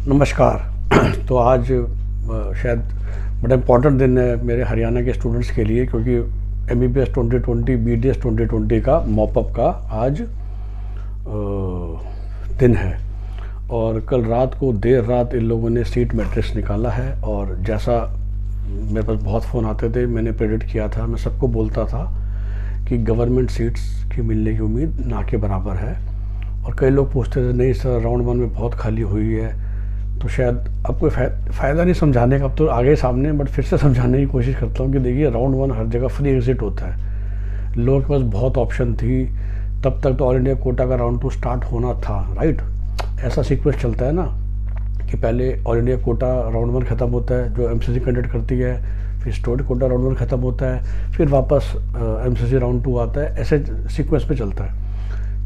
नमस्कार। तो आज शायद बड़ा इम्पोर्टेंट दिन है मेरे हरियाणा के स्टूडेंट्स के लिए, क्योंकि MBBS 2020 BDS 2020 का मॉपअप का आज दिन है। और कल रात को देर रात इन लोगों ने सीट मैट्रिक्स निकाला है, और जैसा मेरे पास बहुत फ़ोन आते थे, मैंने प्रेडिक्ट किया था, मैं सबको बोलता था कि गवर्नमेंट सीट्स की मिलने की उम्मीद ना के बराबर है। और कई लोग पूछते थे नहीं सर, राउंड 1 में बहुत खाली हुई है। तो शायद अब कोई फ़ायदा नहीं समझाने का, अब तो आगे सामने, बट फिर से समझाने की कोशिश करता हूँ कि देखिए राउंड 1 हर जगह फ्री एग्जिट होता है। लोगों के पास बहुत ऑप्शन थी, तब तक तो ऑल इंडिया कोटा का राउंड 2 स्टार्ट होना था, राइट। ऐसा सीक्वेंस चलता है ना कि पहले ऑल इंडिया कोटा राउंड 1 ख़त्म होता है जो MCC कंडक्ट करती है, फिर स्टेट कोटा राउंड 1 ख़त्म होता है, फिर वापस MCC राउंड 2 आता है, ऐसे सीक्वेंस पे चलता है।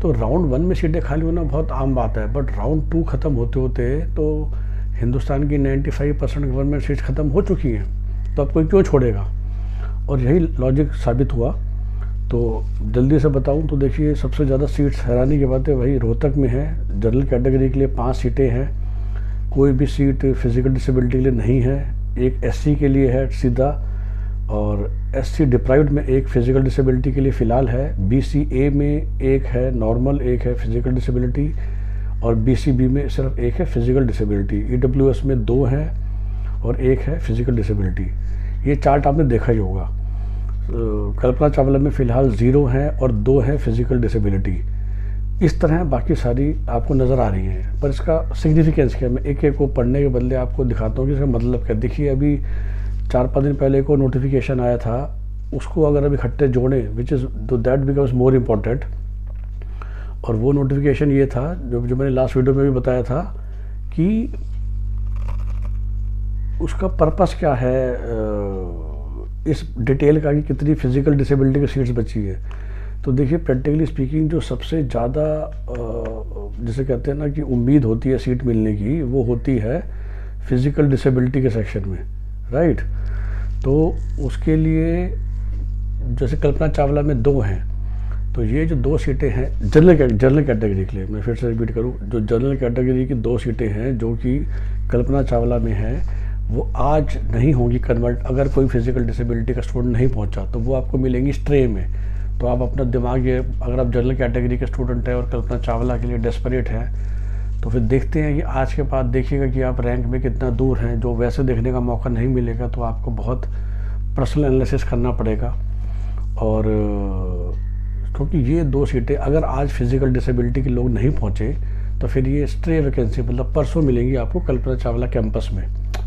तो राउंड 1 में सीटें खाली होना बहुत आम बात है, बट राउंड 2 ख़त्म होते होते तो हिंदुस्तान की 95% गवर्नमेंट सीट्स ख़त्म हो चुकी हैं, तो अब कोई क्यों छोड़ेगा। और यही लॉजिक साबित हुआ। तो जल्दी से बताऊं तो देखिए, सबसे ज़्यादा सीट्स हैरानी की बात है वही रोहतक में है। जनरल कैटेगरी के लिए 5 सीटें हैं, कोई भी सीट फिजिकल डिसेबिलिटी के लिए नहीं है। एक SC के लिए है सीधा, और SC डिप्राइव्ड में एक फिजिकल डिसेबिलिटी के लिए फ़िलहाल है। BCA में एक है नॉर्मल, एक है फिजिकल डिसेबिलिटी, और BCB में सिर्फ एक है फिजिकल डिसेबिलिटी। EWS में 2 हैं और एक है फिजिकल डिसेबिलिटी। ये चार्ट आपने देखा ही होगा। कल्पना चावला में फ़िलहाल 0 हैं और 2 हैं फिजिकल डिसेबिलिटी। इस तरह बाकी सारी आपको नज़र आ रही हैं, पर इसका सिग्निफिकेंस क्या है, मैं एक एक को पढ़ने के बदले आपको दिखाता हूँ कि इसका मतलब क्या। देखिए, अभी 4-5 दिन पहले को नोटिफिकेशन आया था, उसको अगर अभी इकट्ठे जोड़ें, which is that becomes more important. और वो नोटिफिकेशन ये था जो मैंने लास्ट वीडियो में भी बताया था कि उसका पर्पस क्या है, इस डिटेल का कि कितनी फिजिकल डिसेबिलिटी की सीट्स बची है। तो देखिए, प्रैक्टिकली स्पीकिंग जो सबसे ज़्यादा जिसे कहते हैं ना कि उम्मीद होती है सीट मिलने की, वो होती है फिजिकल डिसेबिलिटी के सेक्शन में, राइट। तो उसके लिए जैसे कल्पना चावला में 2 हैं, तो ये जो 2 सीटें हैं जनरल कैटेगरी के लिए, मैं फिर से रिपीट करूँ, जो जनरल कैटेगरी की 2 सीटें हैं जो कि कल्पना चावला में हैं, वो आज नहीं होंगी कन्वर्ट। अगर कोई फिजिकल डिसेबिलिटी का स्टूडेंट नहीं पहुंचा तो वो आपको मिलेंगी स्ट्रे में। तो आप अपना दिमाग, ये अगर आप जनरल कैटेगरी के स्टूडेंट हैं और कल्पना चावला के लिए डेस्परेट हैं, तो फिर देखते हैं कि आज के बाद देखिएगा कि आप रैंक में कितना दूर हैं। जो वैसे देखने का मौका नहीं मिलेगा तो आपको बहुत पर्सनल एनालिसिस करना पड़ेगा। और क्योंकि ये 2 सीटें अगर आज फिजिकल डिसेबिलिटी के लोग नहीं पहुँचे तो फिर ये स्ट्रे वैकेंसी मतलब परसों मिलेंगी आपको कल्पना चावला कैंपस में,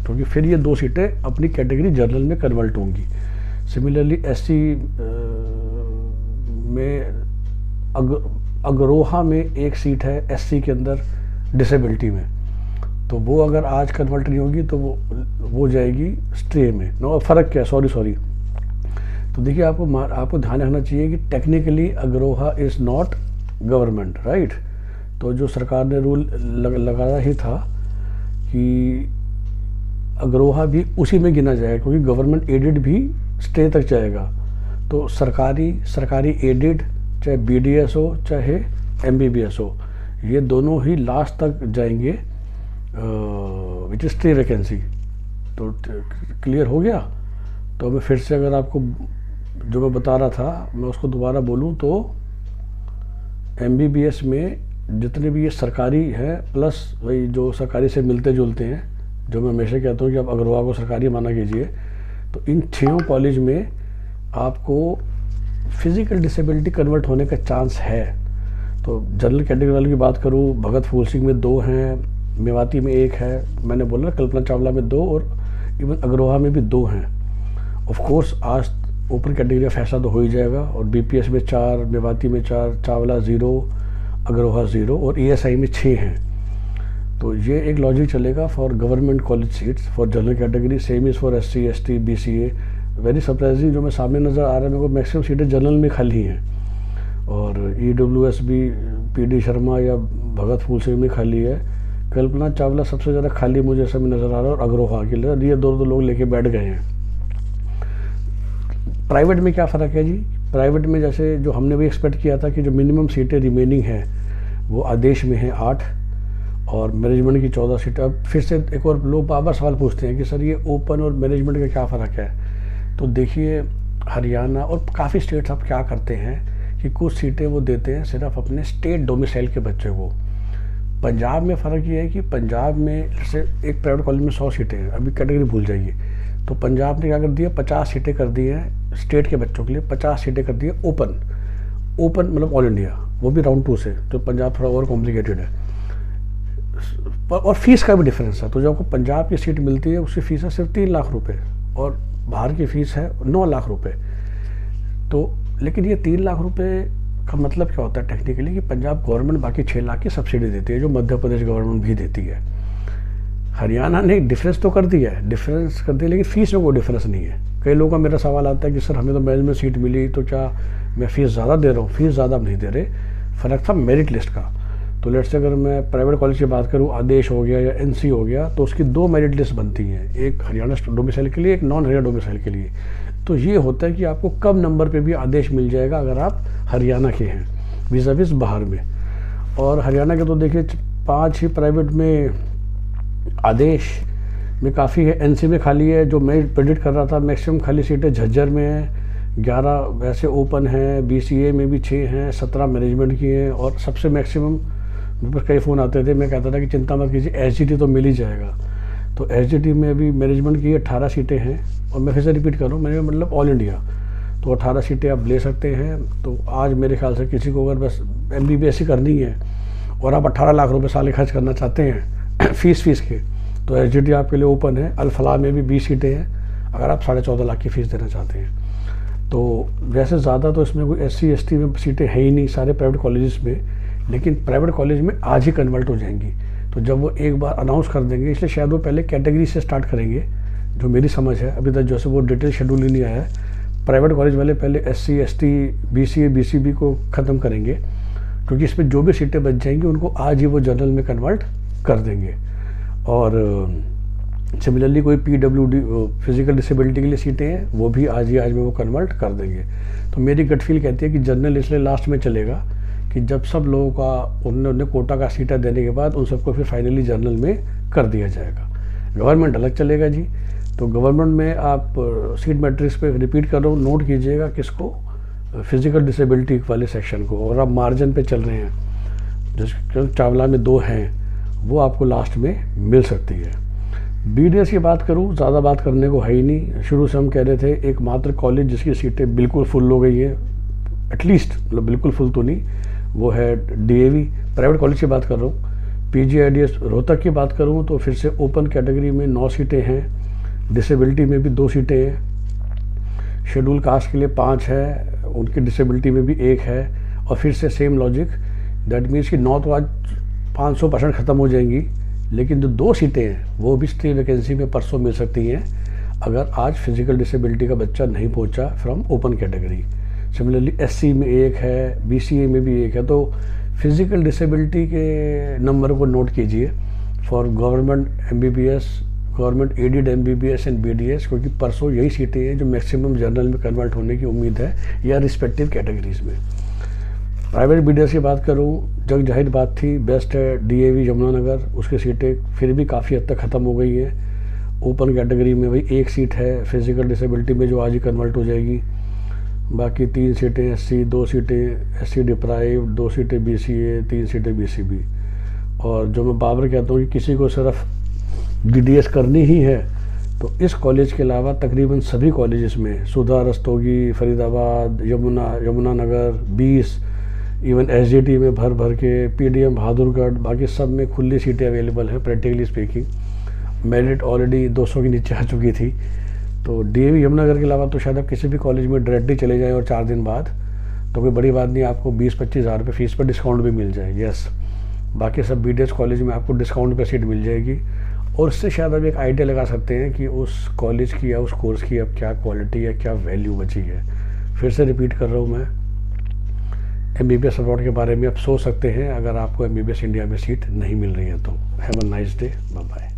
क्योंकि फिर ये 2 सीटें अपनी कैटेगरी जनरल में कन्वर्ट होंगी। सिमिलरली SC में अग्रोहा में एक सीट है SC के अंदर डिसेबिलिटी में, तो वो अगर आज कन्वर्ट नहीं होगी तो वो जाएगी स्ट्रे में। नो, फ़र्क क्या है, सॉरी। तो देखिए, आपको ध्यान रखना चाहिए कि technically Agroha is not government, right. तो जो सरकार ने रूल लगाया ही था कि अग्रोहा भी उसी में गिना जाएगा, क्योंकि गवर्नमेंट एडेड भी स्टे तक जाएगा। तो सरकारी एडेड, चाहे BDS हो चाहे MBBS हो, ये दोनों ही लास्ट तक जाएंगे, विच इज़ स्टे वैकेंसी। तो क्लियर हो गया। तो मैं फिर से अगर आपको जो मैं बता रहा था मैं उसको दोबारा बोलूँ तो MBBS में जितने भी ये सरकारी हैं, प्लस वही जो सरकारी से मिलते जुलते हैं, जो मैं हमेशा कहता हूँ कि आप अग्रवाल को सरकारी माना कीजिए, तो इन 6 कॉलेज में आपको फिजिकल डिसेबिलिटी कन्वर्ट होने का चांस है। तो जनरल कैटेगरी वाले की बात करूँ, भगत फूल सिंह में 2 हैं, मेवाती में 1 है, मैंने बोला कल्पना चावला में 2, और इवन अग्रोहा में भी 2 हैं। ऑफ कोर्स आज ऊपर कैटेगरी का फैसला तो हो ही जाएगा, और BPS में 4, मेवाती में 4, चावला 0, अग्रोहा 0, और ESI में 6 हैं। तो ये एक लॉजिक चलेगा for government college seats for general category, same is for SC ST BCA। Very surprising, जो मैं सामने नज़र आ रहा है मेरे को, मैक्सिमम सीटें जनरल में खाली हैं, और EWS भी PD शर्मा या भगत फूल सिंह में खाली है। कल्पना चावला सबसे ज़्यादा खाली मुझे ऐसा भी नज़र आ रहा है, और अग्रोहा के लिए ये 2 लोग लेके बैठ गए हैं। प्राइवेट में क्या फ़र्क है जी, प्राइवेट में जैसे जो हमने भी एक्सपेक्ट किया था कि जो मिनिमम सीटें रिमेनिंग हैं वो आदेश में हैं 8, और मैनेजमेंट की 14 सीटें। अब फिर से एक और लोग बार बार सवाल पूछते हैं कि सर ये ओपन और मैनेजमेंट का क्या फ़र्क है। तो देखिए, हरियाणा और काफ़ी स्टेट्स अब क्या करते हैं कि कुछ सीटें वो देते हैं सिर्फ अपने स्टेट डोमिसाइल के बच्चों को। पंजाब में फ़र्क ये है कि पंजाब में जैसे एक प्राइवेट कॉलेज में 100 सीटें हैं, अभी कैटेगरी भूल जाइए, तो पंजाब ने क्या कर दिया, 50 सीटें कर दी हैं स्टेट के बच्चों के लिए, 50 सीटें कर दी है ओपन मतलब ऑल इंडिया, वो भी राउंड 2 से। तो पंजाब थोड़ा और कॉम्प्लिकेटेड है और फीस का भी डिफरेंस है। तो जो आपको पंजाब की सीट मिलती है उसकी फ़ीस है सिर्फ 3 लाख रुपए और बाहर की फ़ीस है 9 लाख रुपए। तो लेकिन ये 3 लाख रुपए का मतलब क्या होता है टेक्निकली, कि पंजाब गवर्नमेंट बाकी 6 लाख की सब्सिडी देती है, जो मध्य प्रदेश गवर्नमेंट भी देती है। हरियाणा ने डिफरेंस तो कर दिया है, डिफरेंस कर दिया, लेकिन फ़ीस में कोई डिफरेंस नहीं है। कई लोगों का मेरा सवाल आता है कि सर हमें तो मैनेजमेंट सीट मिली, तो क्या मैं फ़ीस ज़्यादा दे रहा हूँ? फ़ीस ज़्यादा नहीं दे रहे, फ़र्क था मेरिट लिस्ट का। तो लेट्स से अगर मैं प्राइवेट कॉलेज की बात करूँ, आदेश हो गया या एनसी हो गया, तो उसकी 2 मेरिट लिस्ट बनती हैं, एक हरियाणा डोमिसाइल के लिए, एक नॉन हरियाणा डोमिसाइल के लिए। तो ये होता है कि आपको कम नंबर पे भी आदेश मिल जाएगा अगर आप हरियाणा के हैं विज़ बाहर में। और हरियाणा के तो देखिए 5 ही प्राइवेट में आदेश में काफ़ी है, एनसी में खाली है, जो मैं प्रेडिक्ट कर रहा था मैक्सिमम खाली सीटें झज्जर में है, 11 वैसे ओपन हैं, बीसीए में भी 6 हैं, 17 मैनेजमेंट की हैं। और सबसे मैक्सिमम मेरे पास कई फ़ोन आते थे, मैं कहता था कि चिंता मत कीजिए, एसजीटी तो मिल ही जाएगा। तो एसजीटी में अभी मैनेजमेंट की 18 सीटें हैं, और मैं फिर से रिपीट कर रहा हूँ, मैंने मतलब ऑल इंडिया, तो 18 सीटें आप ले सकते हैं। तो आज मेरे ख्याल से किसी को अगर बस MBBS ही करनी है और आप 18 लाख रुपए साल खर्च करना चाहते हैं फीस के, तो एसजीटी आपके लिए ओपन है। अल-फलाह में भी 20 सीटें हैं अगर आप 14.5 लाख की फ़ीस देना चाहते हैं। तो वैसे ज़्यादा तो इसमें कोई SC ST में सीटें है ही नहीं सारे प्राइवेट कॉलेजेस में, लेकिन प्राइवेट कॉलेज में आज ही कन्वर्ट हो जाएंगी। तो जब वो एक बार अनाउंस कर देंगे, इसलिए शायद वो पहले कैटेगरी से स्टार्ट करेंगे, जो मेरी समझ है। अभी तक जैसे वो डिटेल शेड्यूल ही नहीं आया है। प्राइवेट कॉलेज वाले पहले SC ST BCA BCB को ख़त्म करेंगे, क्योंकि इसमें जो भी सीटें बच जाएंगी उनको आज ही वो जनरल में कन्वर्ट कर देंगे। और सिमिलरली कोई PWD फिजिकल डिसेबिलिटी के लिए सीटें हैं, वो भी आज में वो कन्वर्ट कर देंगे। तो मेरी गट फील कहती है कि जनरल इसलिए लास्ट में चलेगा कि जब सब लोगों का उन्होंने कोटा का सीटा देने के बाद उन सबको फिर फाइनली जनरल में कर दिया जाएगा। गवर्नमेंट अलग चलेगा जी। तो गवर्नमेंट में आप सीट मैट्रिक्स पे रिपीट कर रहा हूँ, नोट कीजिएगा किसको, फिजिकल डिसेबिलिटी वाले सेक्शन को। और आप मार्जिन पे चल रहे हैं, जिस चावला में 2 हैं, वो आपको लास्ट में मिल सकती है। BDS की बात करूँ, ज़्यादा बात करने को है ही नहीं। शुरू से हम कह रहे थे एकमात्र कॉलेज जिसकी सीटें बिल्कुल फुल हो गई है, एटलीस्ट मतलब बिल्कुल फुल तो नहीं, वो है DAV प्राइवेट कॉलेज की बात कर रहा हूँ। PGIDS रोहतक की बात करूँ तो फिर से ओपन कैटेगरी में 9 सीटें हैं, डिसेबिलिटी में भी 2 सीटें हैं, शेड्यूल कास्ट के लिए 5 है, उनकी डिसेबिलिटी में भी 1 है। और फिर से सेम लॉजिक, दैट मीन्स कि 9 तो आज 500% ख़त्म हो जाएंगी, लेकिन जो 2 सीटें हैं वो भी स्टे वैकेंसी में परसों मिल सकती हैं अगर आज फिजिकल डिसेबिलिटी का बच्चा नहीं पहुंचा from open category. Similarly SC में 1 है, BCA में भी 1 है। तो फिजिकल डिसेबिलिटी के नंबर को नोट कीजिए for government MBBS, government aided MBBS and BDS, क्योंकि परसों यही सीटें हैं जो मैक्सिमम जनरल में कन्वर्ट होने की उम्मीद है या रिस्पेक्टिव कैटेगरीज में। प्राइवेट BDS की बात करूँ, जग जाहिर बात थी, बेस्ट है DAV यमुनानगर, उसकी सीटें फिर भी काफ़ी हद तक ख़त्म हो गई हैं। ओपन कैटेगरी में वही 1 सीट है फिजिकल डिसेबिलिटी में, जो आज ही कन्वर्ट हो जाएगी। बाकी 3 सीटें SC, 2 सीटें SC डिप्राइव, 2 सीटें BCA, 3 सीटें BCB। और जो मैं बाबर कहता हूँ कि किसी को सिर्फ BDS करनी ही है, तो इस कॉलेज के अलावा तकरीबन सभी कॉलेजेस में, सुधा, रस्तोगी, फरीदाबाद, यमुनानगर, 20, इवन SGT में भर के, PDM बहादुरगढ़, बाकी सब में खुली सीटें अवेलेबल हैं। प्रैक्टिकली स्पीकिंग मेरिट ऑलरेडी 200 के नीचे आ चुकी थी। तो DAV यमुनानगर के अलावा तो शायद आप किसी भी कॉलेज में डायरेक्टली चले जाएं और 4 दिन बाद, तो कोई बड़ी बात नहीं, आपको 20-25 हज़ार रुपये फ़ीस पर डिस्काउंट भी मिल जाए। यस, बाकी सब BDS कॉलेज में आपको डिस्काउंट पे सीट मिल जाएगी। और इससे शायद आप एक आइडिया लगा सकते हैं कि उस कॉलेज की या उस कोर्स की अब क्या क्वालिटी है, क्या वैल्यू बची है। फिर से रिपीट कर रहा हूँ मैं, MBBS अब्रॉड के बारे में आप सोच सकते हैं अगर आपको MBBS इंडिया में सीट नहीं मिल रही है तो। Have a nice day, bye bye.